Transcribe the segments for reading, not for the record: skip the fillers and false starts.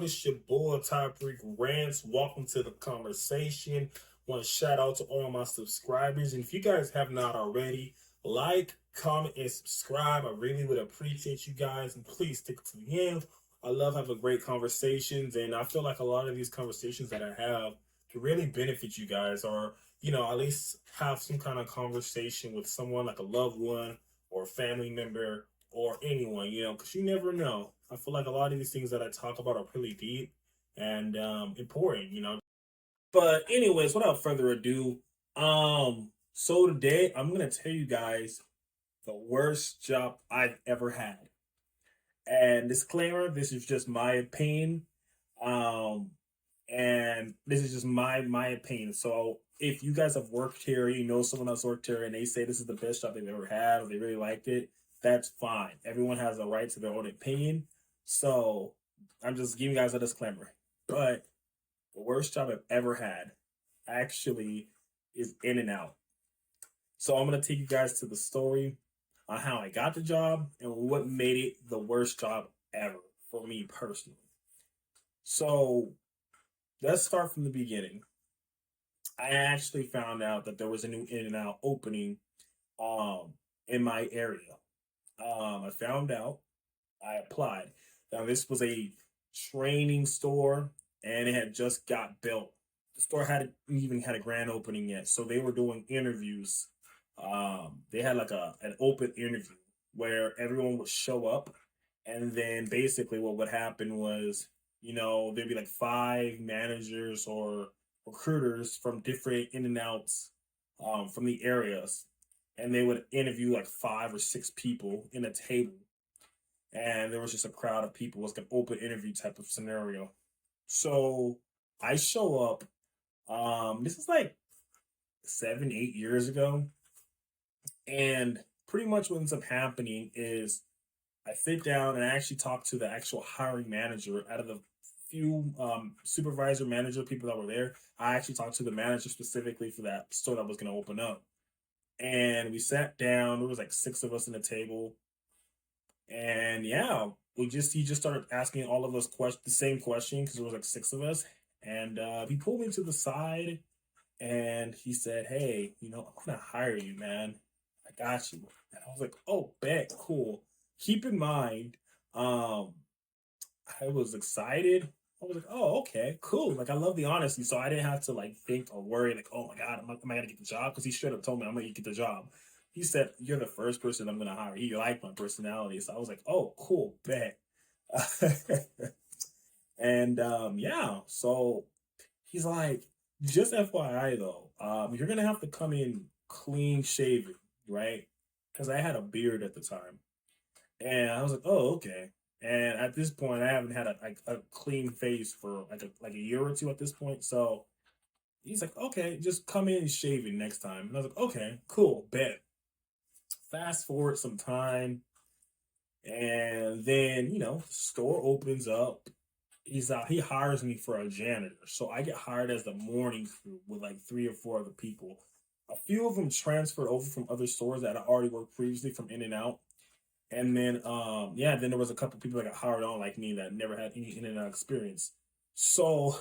It's your boy Top Freak Rants. Welcome to the conversation. Want to shout out to all my subscribers. And if you guys have not already, like, comment, and subscribe. I really would appreciate you guys. And please stick to the end. I love having great conversations. And I feel like a lot of these conversations that I have can really benefit you guys, or, at least have some kind of conversation with someone like a loved one or a family member or anyone, because you never know. I feel like a lot of these things that I talk about are pretty deep and important. But anyways, without further ado, so today I'm gonna tell you guys the worst job I've ever had. And disclaimer, this is just my opinion. Um, and this is just my opinion. So if you guys have worked here, someone else worked here, and they say this is the best job they've ever had, or they really liked it, that's fine. Everyone has a right to their own opinion. So I'm just giving you guys a disclaimer. But the worst job I've ever had actually is In and Out. So I'm gonna take you guys to the story on how I got the job and what made it the worst job ever for me personally. So let's start from the beginning. I actually found out that there was a new In and Out opening um in my area. I found out, I applied. Now this was a training store and it had just got built. The store hadn't even had a grand opening yet, so they were doing interviews. They had like an open interview where everyone would show up, and then basically what would happen was, there'd be like five managers or recruiters from different in and outs from the areas, and they would interview like five or six people in a table, and there was just a crowd of people. It was like an open interview type of scenario. So I show up. This is like 7, 8 years ago, and pretty much what ends up happening is I sit down and I actually talk to the actual hiring manager out of the few supervisor manager people that were there. I actually talked to the manager specifically for that store that was going to open up. And we sat down. There was like six of us in the table. And yeah, he just started asking all of us the same question because there was like six of us. And he pulled me to the side and he said, "Hey, I'm gonna hire you, man. I got you." And I was like, "Oh, bet, cool." Keep in mind, um, I was excited. I was like, "Oh, okay, cool." Like, I love the honesty, so I didn't have to like think or worry, like, "Oh my god, am I gonna get the job?" Because he straight up told me I'm gonna get the job. He said, "You're the first person I'm gonna hire." He liked my personality, so I was like, "Oh, cool, bet." And yeah, so he's like, "Just FYI though, you're gonna have to come in clean shaven, right?" Because I had a beard at the time, and I was like, "Oh, okay." And at this point, I haven't had a clean face for like a year or two at this point. So he's like, "Okay, just come in shaving next time." And I was like, "Okay, cool, bet." Fast forward some time, and then the store opens up. He hires me for a janitor, so I get hired as the morning crew with like three or four other people. A few of them transferred over from other stores that I already worked previously from In and Out. And then yeah, then there was a couple people that got hired on like me that never had any In and Out experience. So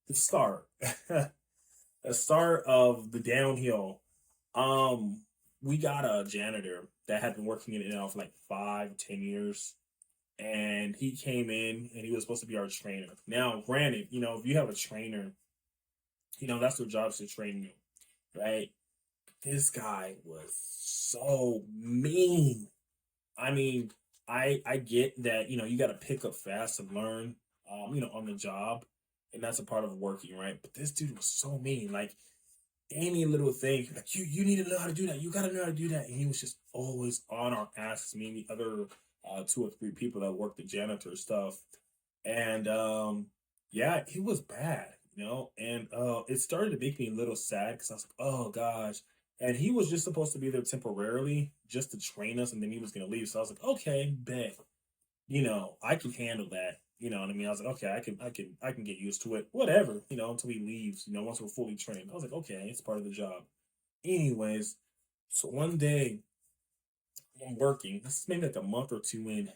the start the start of the downhill. um we got a janitor that had been working in and out for like 5, 10 years, and he came in and he was supposed to be our trainer. Now granted, if you have a trainer, that's their job, is to train you, right? This guy was so mean. I mean, I get that you got to pick up fast and learn, on the job, and that's a part of working, right? But this dude was so mean. Like any little thing, like you need to know how to do that. You got to know how to do that, and he was just always on our asses. Me and the other two or three people that worked the janitor stuff, and yeah, it was bad. And it started to make me a little sad because I was like, oh gosh. And he was just supposed to be there temporarily just to train us, and then he was gonna leave. So I was like, okay, bet. I can handle that. You know what I mean? I was like, okay, I can get used to it. Whatever, until he leaves, once we're fully trained. I was like, okay, it's part of the job. Anyways, so one day I'm working, this is maybe like a month or two in,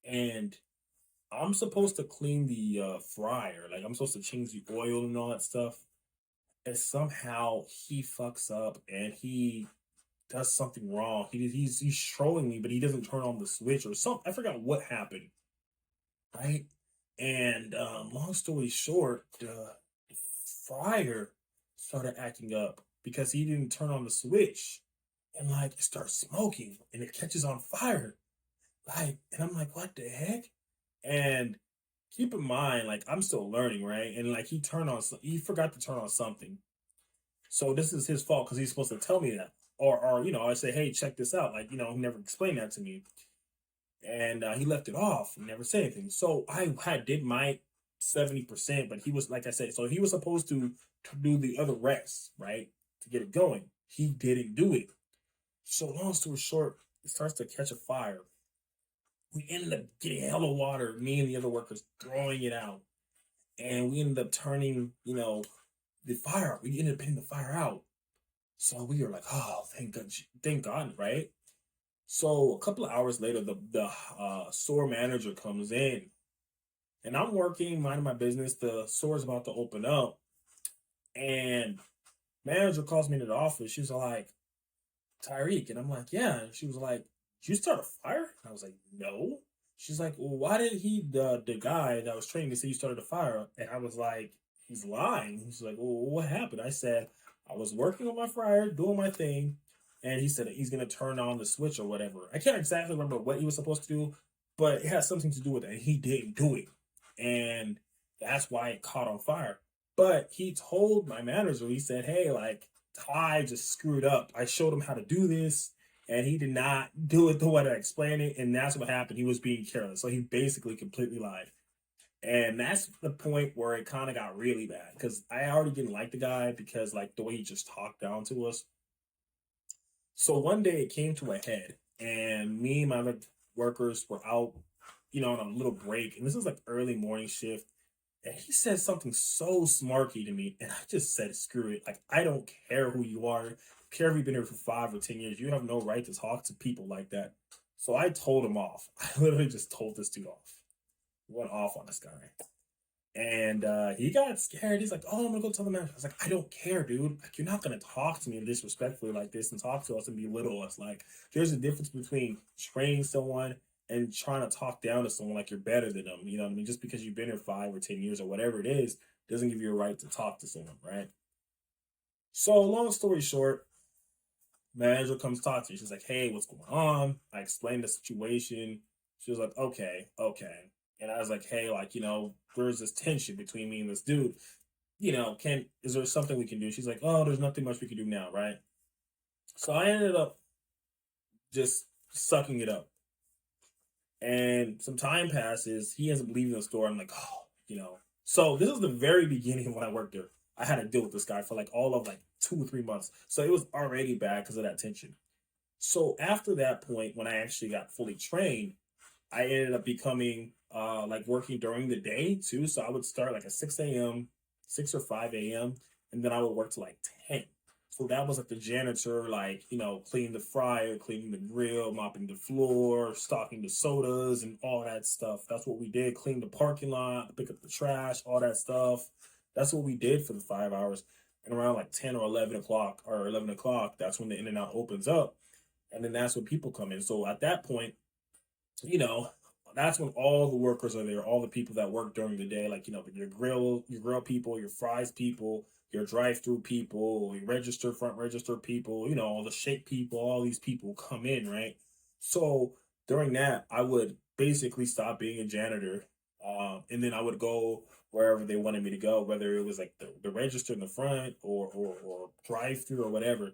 and I'm supposed to clean the fryer. Like I'm supposed to change the oil and all that stuff. And somehow he fucks up and he does something wrong. He's trolling me, but he doesn't turn on the switch or something. I forgot what happened, right? And long story short, the fryer started acting up because he didn't turn on the switch, and like it starts smoking and it catches on fire. Like, and I'm like, what the heck? And keep in mind, like I'm still learning, right? And like he forgot to turn on something. So this is his fault because he's supposed to tell me that. Or I say, hey, check this out. Like, he never explained that to me. And he left it off and never said anything. So I had did my 70%, but he was, like I said, so he was supposed to do the other rest, right? To get it going. He didn't do it. So long story short, it starts to catch a fire. We ended up getting hella water, me and the other workers throwing it out. And we ended up turning, the fire. We ended up putting the fire out. So we were like, oh, thank God, right? So a couple of hours later, the store manager comes in, and I'm working, minding my business. The store's about to open up, and manager calls me into the office. She's like, Tyreek, and I'm like, yeah. And she was like, did you start a fire? And I was like, no. She's like, well, why did the guy that was training me say you started a fire? And I was like, he's lying. He's like, well, what happened? I said, I was working on my fryer, doing my thing, and he said he's gonna turn on the switch or whatever. I can't exactly remember what he was supposed to do, but it has something to do with it. And he didn't do it, and that's why it caught on fire. But he told my manager, he said, hey, like Ty just screwed up. I showed him how to do this, and he did not do it the way I explained it, and that's what happened. He was being careless, so he basically completely lied. And that's the point where it kind of got really bad because I already didn't like the guy because like the way he just talked down to us. So one day it came to a head, and me and my other workers were out, on a little break, and this is like early morning shift. And he said something so smarky to me, and I just said, "Screw it! Like I don't care who you are. Care if you've been here for 5 or 10 years. You have no right to talk to people like that." So I told him off. I literally just told this dude off. Went off on this guy. And he got scared. He's like, "Oh, I'm gonna go tell the manager." I was like, "I don't care, dude. Like, you're not gonna talk to me disrespectfully like this and talk to us and belittle us. Like, there's a difference between training someone and trying to talk down to someone like you're better than them. You know what I mean? Just because you've been here 5 or 10 years or whatever it is, doesn't give you a right to talk to someone, right?" So, long story short, manager comes talk to you. She's like, "Hey, what's going on?" I explained the situation. She was like, "Okay, okay." And I was like, "Hey, like, there's this tension between me and this dude. Can is there something we can do?" She's like, "Oh, there's nothing much we can do now, right?" So I ended up just sucking it up. And some time passes. He ends up leaving the store. I'm like, oh. So this is the very beginning when I worked there. I had to deal with this guy for like all of like 2 or 3 months. So it was already bad because of that tension. So after that point, when I actually got fully trained, I ended up becoming like working during the day too. So I would start like at 6 a.m., 6 or 5 a.m., and then I would work to like 10. So that was like the janitor, like, cleaning the fryer, cleaning the grill, mopping the floor, stocking the sodas, and all that stuff. That's what we did. Clean the parking lot, pick up the trash, all that stuff. That's what we did for the 5 hours. And around like 10 or 11 o'clock or 11 o'clock, that's when the In and Out opens up. And then that's when people come in. So at that point, you know, that's when all the workers are there, all the people that work during the day, like, your grill people, your fries people, your drive-through people, your front register people, all the shake people, all these people come in, right? So during that, I would basically stop being a janitor. And then I would go wherever they wanted me to go, whether it was like the register in the front or drive-through or whatever.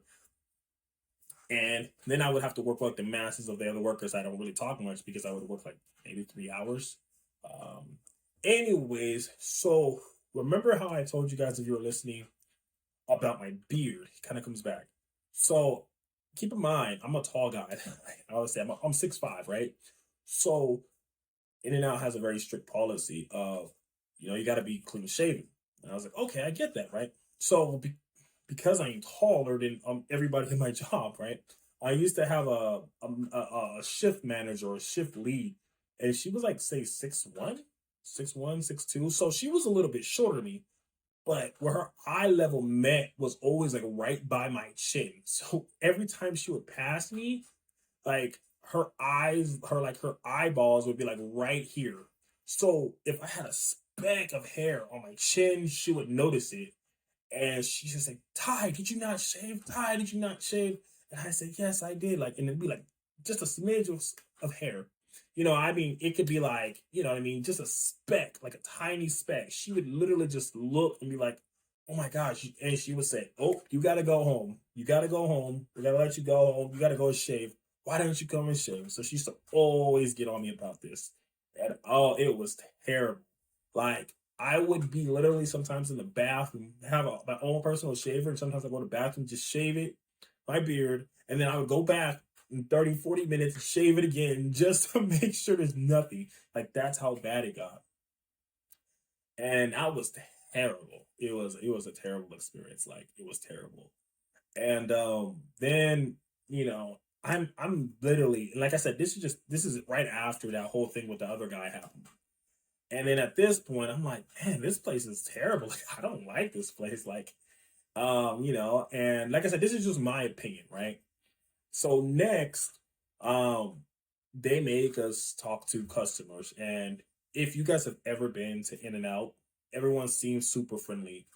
And then I would have to work with like the masses of the other workers. I don't really talk much because I would work like maybe 3 hours. Um, anyways, so remember how I told you guys if you were listening about my beard? It kind of comes back. So keep in mind, I'm a tall guy. I always say I'm 6'5", right? So In and Out has a very strict policy of, you got to be clean shaven. And I was like, okay, I get that, right? So because I'm taller than everybody in my job, right? I used to have a shift manager or a shift lead, and she was like say 6'1", 6'1", 6'2". So she was a little bit shorter than me, but where her eye level met was always like right by my chin. So every time she would pass me, like her eyeballs would be like right here. So if I had a speck of hair on my chin, she would notice it. And she just like, Ty, did you not shave? Ty, did you not shave? And I said, yes, I did. Like, and it'd be like just a smidge of hair. I mean, it could be like, what I mean, just a speck, like a tiny speck. She would literally just look and be like, oh my gosh. And she would say, oh, you got to go home. You got to go home. We got to let you go home. You got to go shave. Why don't you come and shave? So she used to always get on me about this. And oh, it was terrible. Like, I would be literally sometimes in the bathroom, have my own personal shaver, and sometimes I go to the bathroom, just shave it, my beard, and then I would go back in 30, 40 minutes and shave it again just to make sure there's nothing. Like, that's how bad it got. And that was terrible. It was a terrible experience. Like, it was terrible. And then, I'm literally, like I said, this is right after that whole thing with the other guy happened. And then at this point, I'm like, man, this place is terrible. Like, I don't like this place. Like, and like I said, this is just my opinion, right? So next, um, they make us talk to customers. And if you guys have ever been to In and Out, everyone seems super friendly.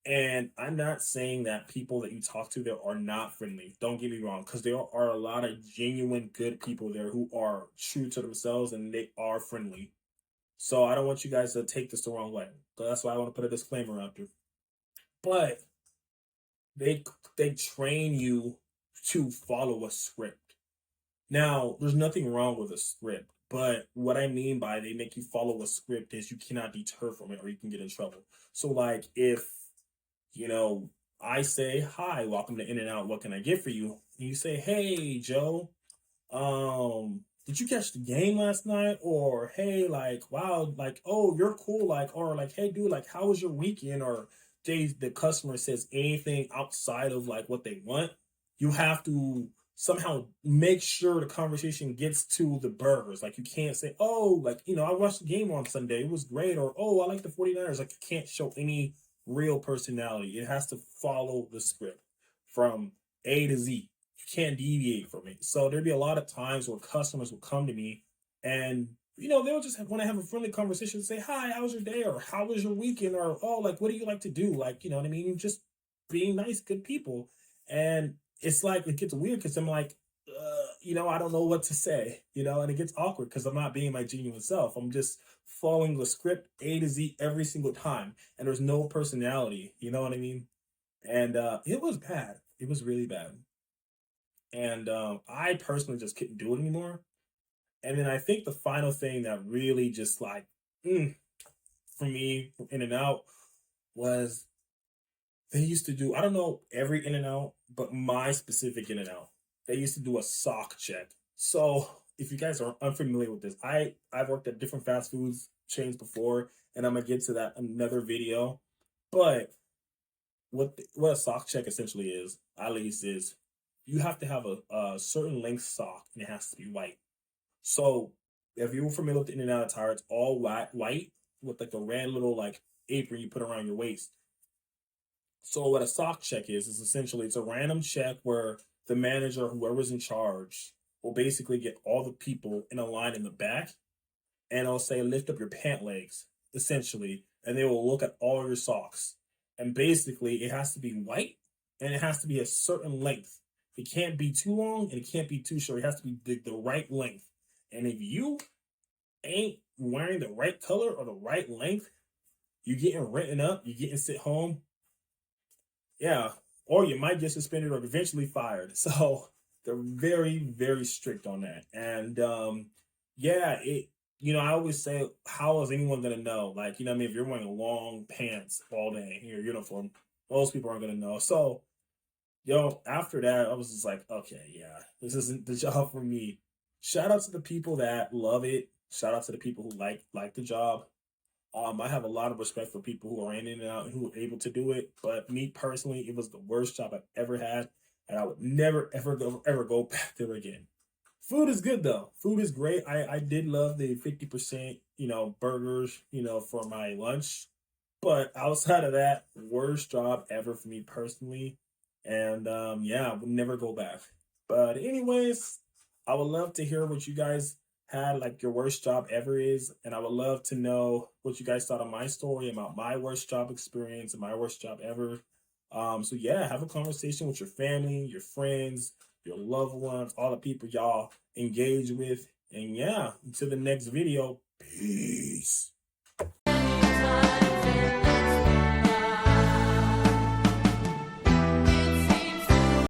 And I'm not saying that people that you talk to there are not friendly. Don't get me wrong, because there are a lot of genuine good people there who are true to themselves and they are friendly. So I don't want you guys to take this the wrong way. So that's why I want to put a disclaimer out there. But they they train you to follow a script. Now, there's nothing wrong with a script, but what I mean by they make you follow a script is you cannot deter from it or you can get in trouble. So like if, you know, I say, "Hi, welcome to In and Out. What can I get for you?" And you say, "Hey, Joe, did you catch the game last night?" Or, hey, like, wow, like, oh, you're cool, like, or like, hey, dude, like, how was your weekend? Or the customer says anything outside of like what they want, you have to somehow make sure the conversation gets to the burgers. Like, you can't say, oh, like, I watched the game on Sunday, it was great, or oh, I like the 49ers. Like, you can't show any real personality. It has to follow the script from A to Z. You can't deviate from it. So there'd be a lot of times where customers would come to me and they'll just want to have a friendly conversation and say, "Hi, how was your day?" or "How was your weekend?" or "Oh, like, what do you like to do?" Like, you know what I mean? Just being nice, good people. And it's like it gets weird because I'm like, I don't know what to say, and it gets awkward because I'm not being my genuine self. I'm just following the script A to Z every single time, and there's no personality. You know what I mean? And it was bad. It was really bad. And I personally just couldn't do it anymore. And then I think the final thing that really just like for me In and Out was they used to do, I don't know every In and Out, but my specific In and Out, they used to do a sock check. So if you guys are unfamiliar with this, I've worked at different fast foods chains before, and I'm gonna get to that another video. But what a sock check essentially is, at least, is you have to have a certain length sock and it has to be white. So if you're familiar with the In and Out attire, it's all white with like a red little like apron you put around your waist. So what a sock check is essentially it's a random check where the manager, whoever's in charge, will basically get all the people in a line in the back and I'll say lift up your pant legs, essentially, and they will look at all your socks. And basically it has to be white and it has to be a certain length. It can't be too long and it can't be too short. It has to be the right length. And if you ain't wearing the right color or the right length, you getting written up, you getting sent home. Yeah. Or you might get suspended or eventually fired. So they're very, very strict on that. And yeah, I always say, how is anyone gonna know? Like, I mean, if you're wearing long pants all day in your uniform, most people aren't gonna know. So, after that, I was just like, okay, yeah, this isn't the job for me. Shout out to the people that love it. Shout out to the people who like the job. I have a lot of respect for people who are in and out and who are able to do it. But me personally, it was the worst job I've ever had, and I would never ever go back there again. Food is good though. Food is great. I did love the 50%, burgers, for my lunch. But outside of that, worst job ever for me personally. And yeah, I would never go back. But anyways, I would love to hear what you guys had, like your worst job ever is. And I would love to know what you guys thought of my story about my worst job experience and my worst job ever. So yeah, have a conversation with your family, your friends, your loved ones, all the people y'all engage with. And yeah, until the next video, peace.